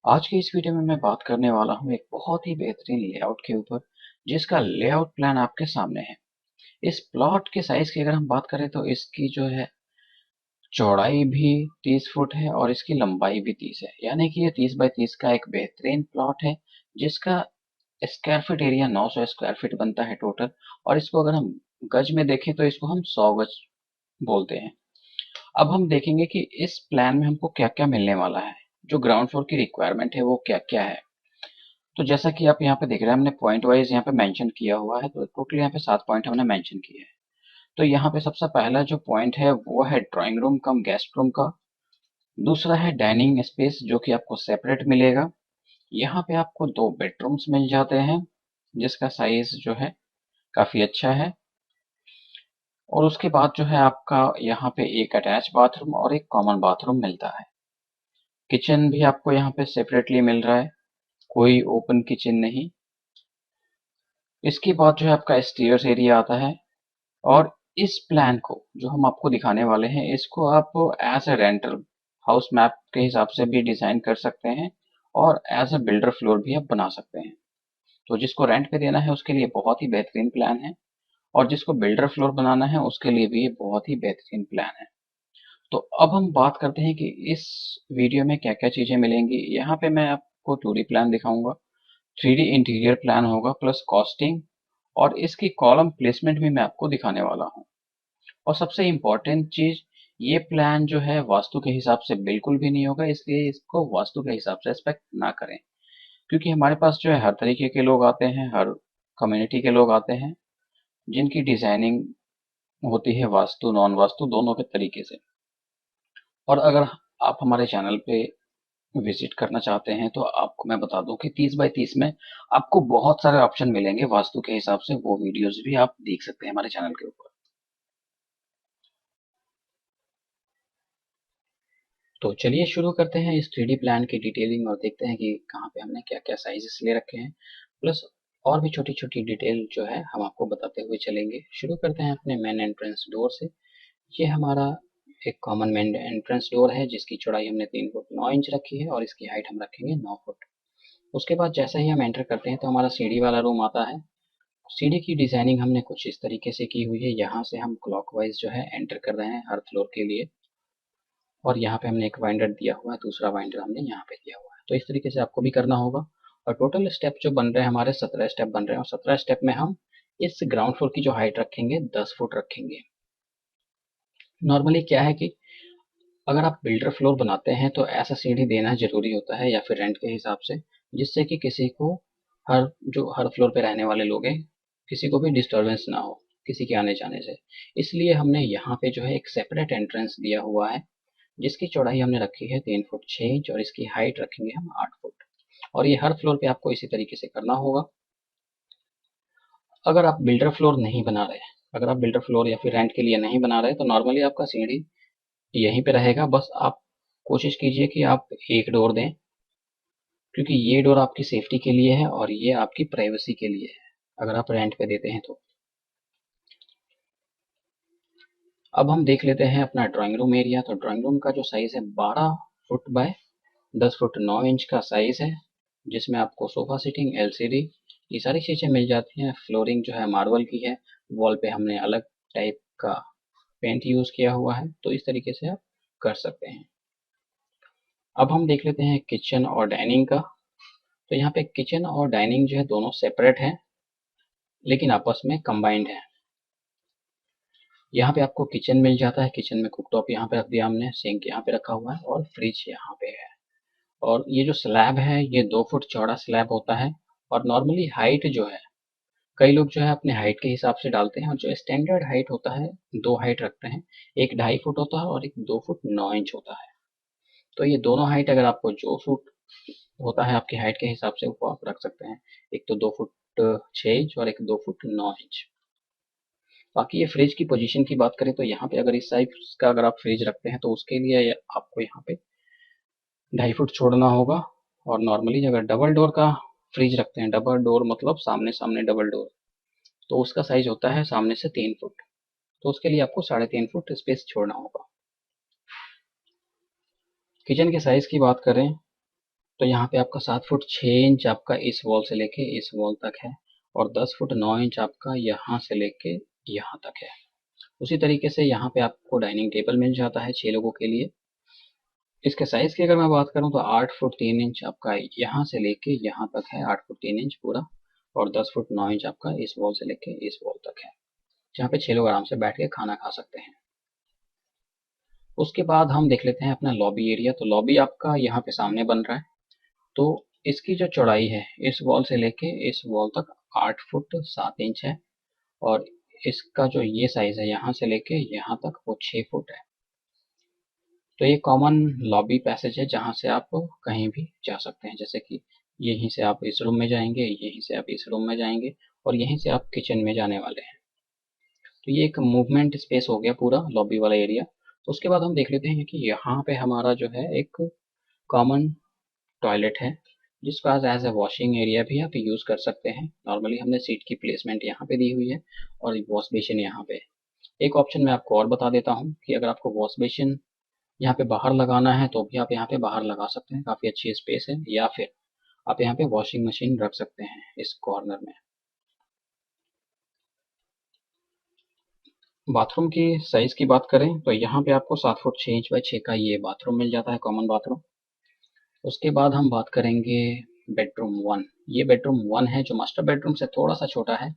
आज की इस वीडियो में मैं बात करने वाला हूँ एक बहुत ही बेहतरीन लेआउट के ऊपर, जिसका लेआउट प्लान आपके सामने है। इस प्लॉट के साइज की अगर हम बात करें तो इसकी जो है चौड़ाई भी 30 फुट है और इसकी लंबाई भी 30 है, यानी कि ये 30 बाई 30 का एक बेहतरीन प्लॉट है, जिसका square feet area 900 square feet बनता है टोटल। और इसको अगर हम गज में देखें तो इसको हम 100 गज बोलते हैं। अब हम देखेंगे कि इस प्लान में हमको क्या क्या मिलने वाला है, जो ग्राउंड फ्लोर की रिक्वायरमेंट है वो क्या क्या है। तो जैसा कि आप यहाँ पे देख रहे हैं, हमने पॉइंट वाइज यहाँ पे मेंशन किया हुआ है, तो टोटल यहाँ पे 7 पॉइंट हमने मेंशन किए हैं। तो यहाँ पे सबसे पहला जो पॉइंट है वो है drawing room cum guest room का। दूसरा है डाइनिंग स्पेस, जो कि आपको सेपरेट मिलेगा। यहाँ पे आपको 2 बेडरूम्स मिल जाते हैं, जिसका साइज जो है काफी अच्छा है। और उसके बाद जो है आपका यहाँ पे एक अटैच बाथरूम और एक कॉमन बाथरूम मिलता है। किचन भी आपको यहाँ पे सेपरेटली मिल रहा है, कोई ओपन किचन नहीं। इसके बाद जो है आपका स्टेयर्स एरिया आता है। और इस प्लान को जो हम आपको दिखाने वाले हैं, इसको आप as a rental house map के हिसाब से भी डिजाइन कर सकते हैं और एज ए बिल्डर फ्लोर भी आप बना सकते हैं। तो जिसको रेंट पे देना है उसके लिए बहुत ही बेहतरीन प्लान है, और जिसको बिल्डर फ्लोर बनाना है उसके लिए भी ये बहुत ही बेहतरीन प्लान है। तो अब हम बात करते हैं कि इस वीडियो में क्या क्या चीजें मिलेंगी। यहाँ पे मैं आपको 2D प्लान दिखाऊंगा, 3D इंटीरियर प्लान होगा, प्लस कॉस्टिंग, और इसकी कॉलम प्लेसमेंट भी मैं आपको दिखाने वाला हूँ। और सबसे इम्पोर्टेंट चीज, ये प्लान जो है वास्तु के हिसाब से बिल्कुल भी नहीं होगा, इसलिए इसको वास्तु के हिसाब से एक्सपेक्ट ना करें। क्योंकि हमारे पास जो है हर तरीके के लोग आते हैं, हर कम्युनिटी के लोग आते हैं, जिनकी डिजाइनिंग होती है वास्तु नॉन वास्तु दोनों के तरीके से। और अगर आप हमारे चैनल पे विजिट करना चाहते हैं तो आपको मैं बता दूं कि 30 बाई 30 में आपको बहुत सारे ऑप्शन मिलेंगे वास्तु के हिसाब से, वो वीडियोस भी आप देख सकते हैं हमारे चैनल के ऊपर। तो चलिए शुरू करते हैं इस 3D प्लान की डिटेलिंग और देखते हैं कि कहाँ पे हमने क्या क्या साइजेस ले रखे हैं, प्लस और भी छोटी छोटी डिटेल जो है हम आपको बताते हुए चलेंगे। शुरू करते हैं अपने मेन एंट्रेंस डोर से। ये हमारा एक कॉमन मेन एंट्रेंस डोर है, जिसकी चौड़ाई हमने 3 फुट 9 इंच रखी है और इसकी हाइट हम रखेंगे 9 फुट। उसके बाद जैसे ही हम एंटर करते हैं तो हमारा सीढ़ी वाला रूम आता है। सीढ़ी की डिजाइनिंग हमने कुछ इस तरीके से की हुई है, यहाँ से हम क्लॉकवाइज जो है एंटर कर रहे हैं हर फ्लोर के लिए। और यहाँ पे हमने एक वाइंडर दिया हुआ है, दूसरा वाइंडर हमने यहाँ पे दिया हुआ है। तो इस तरीके से आपको भी करना होगा। और टोटल स्टेप जो बन रहे हैं हमारे 17 स्टेप बन रहे हैं, और 17 स्टेप में हम इस ग्राउंड फ्लोर की जो हाइट रखेंगे 10 फुट रखेंगे। नॉर्मली क्या है कि अगर आप बिल्डर फ्लोर बनाते हैं तो ऐसा सीढ़ी देना जरूरी होता है, या फिर रेंट के हिसाब से, जिससे कि किसी को हर फ्लोर पे रहने वाले लोग हैं, किसी को भी डिस्टरबेंस ना हो किसी के आने जाने से। इसलिए हमने यहाँ पे जो है एक सेपरेट एंट्रेंस दिया हुआ है, जिसकी चौड़ाई हमने रखी है 3 फुट 6 इंच और इसकी हाइट रखेंगे हम 8 फुट। और ये हर फ्लोर पे आपको इसी तरीके से करना होगा। अगर आप बिल्डर फ्लोर नहीं बना रहे, अगर आप बिल्डर फ्लोर या फिर रेंट के लिए नहीं बना रहे, तो नॉर्मली आपका सीढ़ी यहीं पे रहेगा। बस आप कोशिश कीजिए कि आप एक डोर दें, क्योंकि ये डोर आपकी सेफ्टी के लिए है और ये आपकी प्राइवेसी के लिए है अगर आप रेंट पे देते हैं तो। अब हम देख लेते हैं अपना ड्राइंग रूम एरिया। तो ड्राइंग रूम का जो साइज है 12 फुट बाय 10 फुट 9 इंच का साइज है, जिसमें आपको सोफा सीटिंग, एलसीडी, ये सारी चीजें मिल जाती हैं। फ्लोरिंग जो है मार्बल की है, वॉल पे हमने अलग टाइप का पेंट यूज किया हुआ है, तो इस तरीके से आप कर सकते हैं। अब हम देख लेते हैं किचन और डाइनिंग का। तो यहाँ पे किचन और डाइनिंग जो है दोनों सेपरेट है, लेकिन आपस में कंबाइंड है। यहाँ पे आपको किचन मिल जाता है, किचन में कुकटॉप यहाँ पे रख दिया हमने, सिंक यहाँ पे रखा हुआ है और फ्रिज यहाँ पे है। और ये जो स्लैब है ये 2 फुट चौड़ा स्लैब होता है। और नॉर्मली हाइट जो है, कई लोग जो है अपने हाइट के हिसाब से डालते हैं, और जो स्टैंडर्ड हाइट होता है, 2 हाइट रखते हैं, एक 2.5 फुट होता है और एक 2 फुट 9 इंच होता है। तो ये दोनों हाइट अगर आपको जो सूट होता है आपकी हाइट के हिसाब से वो आप रख सकते हैं। एक तो 2 फुट 6 इंच और एक 2 फुट 9 इंच। बाकी ये फ्रिज की पोजीशन की बात करें तो यहाँ पे अगर इस साइज का अगर आप फ्रिज रखते हैं तो उसके लिए आपको यहाँ पे 2.5 फुट छोड़ना होगा। और नॉर्मली अगर डबल डोर का फ्रिज रखते हैं, डबल डोर मतलब सामने सामने डबल डोर, तो उसका साइज होता है सामने से 3 फुट। तो उसके लिए आपको 3.5 फुट स्पेस छोड़ना होगा। किचन के साइज की बात करें तो यहाँ पे आपका 7 फुट 6 इंच आपका इस वॉल से लेके इस वॉल तक है, और 10 फुट 9 इंच आपका यहाँ से लेके यहाँ तक है। उसी तरीके से यहाँ पे आपको डाइनिंग टेबल मिल जाता है 6 लोगों के लिए। इसके साइज की अगर मैं बात करूँ तो 8 फुट 3 इंच आपका यहाँ से लेके यहाँ तक है, 8 फुट 3 इंच पूरा, और 10 फुट 9 इंच आपका इस वॉल से लेके इस वॉल तक है, जहाँ पे 6 लोग आराम से बैठ के खाना खा सकते हैं। उसके बाद हम देख लेते हैं अपना लॉबी एरिया। तो लॉबी आपका यहाँ पे सामने बन रहा है। तो इसकी जो चौड़ाई है इस वॉल से लेके इस वॉल तक 8 फुट 7 इंच है, और इसका जो ये साइज है यहाँ से लेके यहाँ तक वो 6 फुट है। तो ये कॉमन लॉबी पैसेज है जहाँ से आप कहीं भी जा सकते हैं, जैसे कि यहीं से आप इस रूम में जाएंगे, यहीं से आप इस रूम में जाएंगे, और यहीं से आप किचन में जाने वाले हैं। तो ये एक मूवमेंट स्पेस हो गया पूरा लॉबी वाला एरिया। तो उसके बाद हम देख लेते हैं कि यहाँ पे हमारा जो है एक कॉमन टॉयलेट है, जिसको एज ए वॉशिंग एरिया भी आप यूज़ कर सकते हैं। नॉर्मली हमने सीट की प्लेसमेंट यहाँ पे दी हुई है और वॉश बेसिन यहाँ पे। एक ऑप्शन मैं आपको और बता देता हूँ कि अगर आपको वॉश बेसिन यहाँ पे बाहर लगाना है तो भी आप यहाँ पे बाहर लगा सकते हैं, काफ़ी अच्छी स्पेस है, या फिर आप यहाँ पे वॉशिंग मशीन रख सकते हैं इस कॉर्नर में। बाथरूम की साइज की बात करें तो यहाँ पे आपको 7 फुट 6 इंच बाई 6 का ये बाथरूम मिल जाता है, कॉमन बाथरूम। उसके बाद हम बात करेंगे बेडरूम 1। ये बेडरूम 1 है जो मास्टर बेडरूम से थोड़ा सा छोटा है।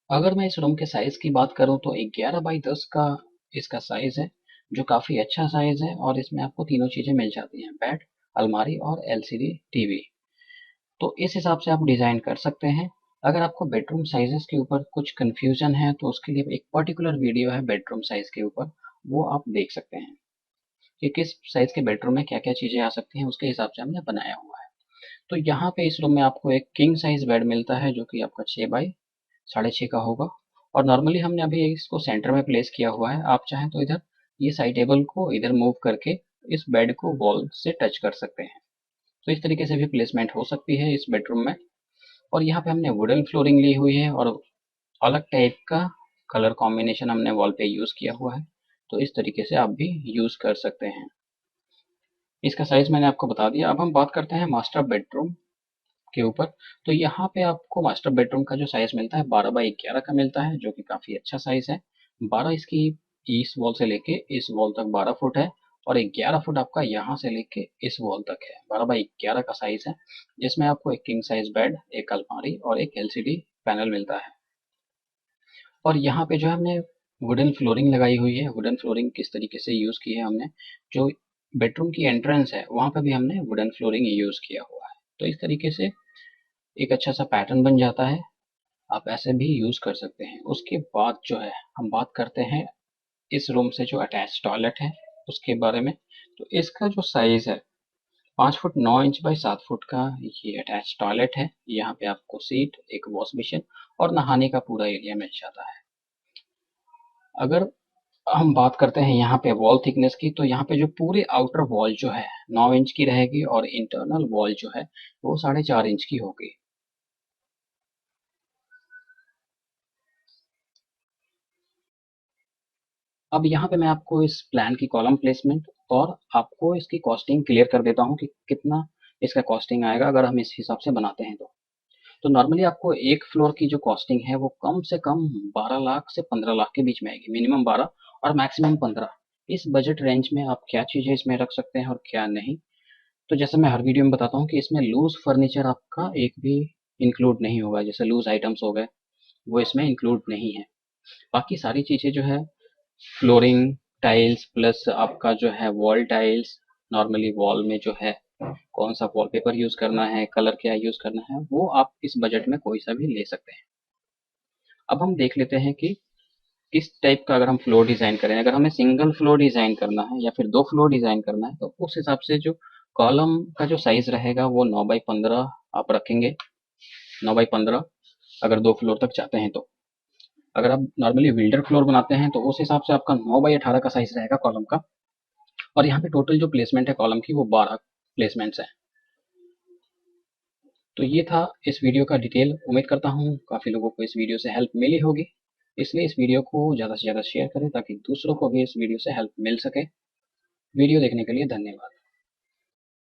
अगर मैं इस रूम के साइज की बात करूँ तो 11 बाई 10 का इसका साइज है, जो काफ़ी अच्छा साइज है, और इसमें आपको तीनों चीज़ें मिल जाती हैं, बेड, अलमारी और एलसीडी टीवी। तो इस हिसाब से आप डिज़ाइन कर सकते हैं। अगर आपको बेडरूम साइजेस के ऊपर कुछ कन्फ्यूजन है तो उसके लिए एक पर्टिकुलर वीडियो है बेडरूम साइज के ऊपर, वो आप देख सकते हैं कि किस साइज के बेडरूम में क्या क्या चीज़ें आ सकती हैं, उसके हिसाब से हमने बनाया हुआ है। तो यहाँ पे इस रूम में आपको एक किंग साइज बेड मिलता है जो कि आपका 6 बाई 6.5 का होगा, और नॉर्मली हमने अभी इसको सेंटर में प्लेस किया हुआ है। आप चाहें तो इधर ये साइड टेबल को इधर मूव करके इस बेड को वॉल से टच कर सकते हैं। तो इस तरीके से भी प्लेसमेंट हो सकती है इस बेडरूम में। और यहाँ पे हमने वुडन फ्लोरिंग ली हुई है और अलग टाइप का कलर कॉम्बिनेशन हमने वॉल पे यूज़ किया हुआ है। तो इस तरीके से आप भी यूज़ कर सकते हैं। इसका साइज मैंने आपको बता दिया। अब हम बात करते हैं मास्टर बेडरूम के ऊपर। तो यहाँ पे आपको मास्टर बेडरूम का जो साइज मिलता है 12 बाई 11 का मिलता है, जो कि काफ़ी अच्छा साइज है। 12 इसकी इस वॉल से लेके इस वॉल तक 12 फुट है, और 11 फुट आपका यहाँ से लेके इस वॉल तक है। 12 बाई 11 का साइज है, जिसमें आपको एक किंग साइज बेड, एक अलमारी और एक एलसीडी पैनल मिलता है। और यहाँ पे जो है हमने वुडन फ्लोरिंग लगाई हुई है। वुडन फ्लोरिंग किस तरीके से यूज़ की है हमने, जो बेडरूम की एंट्रेंस है वहाँ पे भी हमने वुडन फ्लोरिंग यूज़ किया हुआ है। तो इस तरीके से एक अच्छा सा पैटर्न बन जाता है, आप ऐसे भी यूज़ कर सकते हैं। उसके बाद जो है हम बात करते हैं इस रूम से जो अटैच टॉयलेट है उसके बारे में। तो इसका जो साइज़ है 5 फुट 9 इंच बाई 7 फुट का ये अटैच टॉयलेट है। यहाँ पे आपको सीट, एक वॉश बेसिन और नहाने का पूरा एरिया मिल जाता है। अगर हम बात करते हैं यहाँ पे वॉल थिकनेस की, तो यहाँ पे जो पूरे आउटर वॉल जो है 9 इंच की रहेगी, और इंटरनल वॉल जो है वो 4.5 इंच की होगी। अब यहाँ पे मैं आपको इस प्लान की कॉलम प्लेसमेंट और आपको इसकी कॉस्टिंग क्लियर कर देता हूँ कि कितना इसका कॉस्टिंग आएगा अगर हम इस हिसाब से बनाते हैं। तो नॉर्मली आपको एक फ्लोर की जो कॉस्टिंग है वो कम से कम 12 लाख से 15 लाख के बीच में आएगी। मिनिमम 12 और मैक्सिमम 15। इस बजट रेंज में आप क्या चीज़ें इसमें रख सकते हैं और क्या नहीं। तो जैसे मैं हर वीडियो में बताता हूँ कि इसमें लूज फर्नीचर आपका एक भी इंक्लूड नहीं होगा, जैसे लूज आइटम्स हो गए वो इसमें इंक्लूड नहीं है। बाकी सारी चीज़ें जो है फ्लोरिंग टाइल्स प्लस आपका जो है वॉल टाइल्स, नॉर्मली वॉल में जो है कौन सा वॉलपेपर यूज़ करना है, कलर क्या यूज़ करना है, वो आप इस बजट में कोई सा भी ले सकते हैं। अब हम देख लेते हैं कि किस टाइप का अगर हम फ्लोर डिज़ाइन करें। अगर हमें सिंगल फ्लोर डिज़ाइन करना है या फिर 2 फ्लोर डिज़ाइन करना है तो उस हिसाब से जो कॉलम का जो साइज़ रहेगा वो 9 बाई 15 आप रखेंगे। 9 बाई 15 अगर 2 फ्लोर तक चाहते हैं तो। अगर आप नॉर्मली बिल्डर फ्लोर बनाते हैं तो उस हिसाब से आपका 9 बाई 18 का साइज़ रहेगा कॉलम का। और यहाँ पे टोटल जो प्लेसमेंट है कॉलम की वो 12 प्लेसमेंट्स हैं। तो ये था इस वीडियो का डिटेल। उम्मीद करता हूँ काफ़ी लोगों को इस वीडियो से हेल्प मिली होगी। इसलिए इस वीडियो को ज़्यादा से ज़्यादा शेयर करें ताकि दूसरों को भी इस वीडियो से हेल्प मिल सके। वीडियो देखने के लिए धन्यवाद।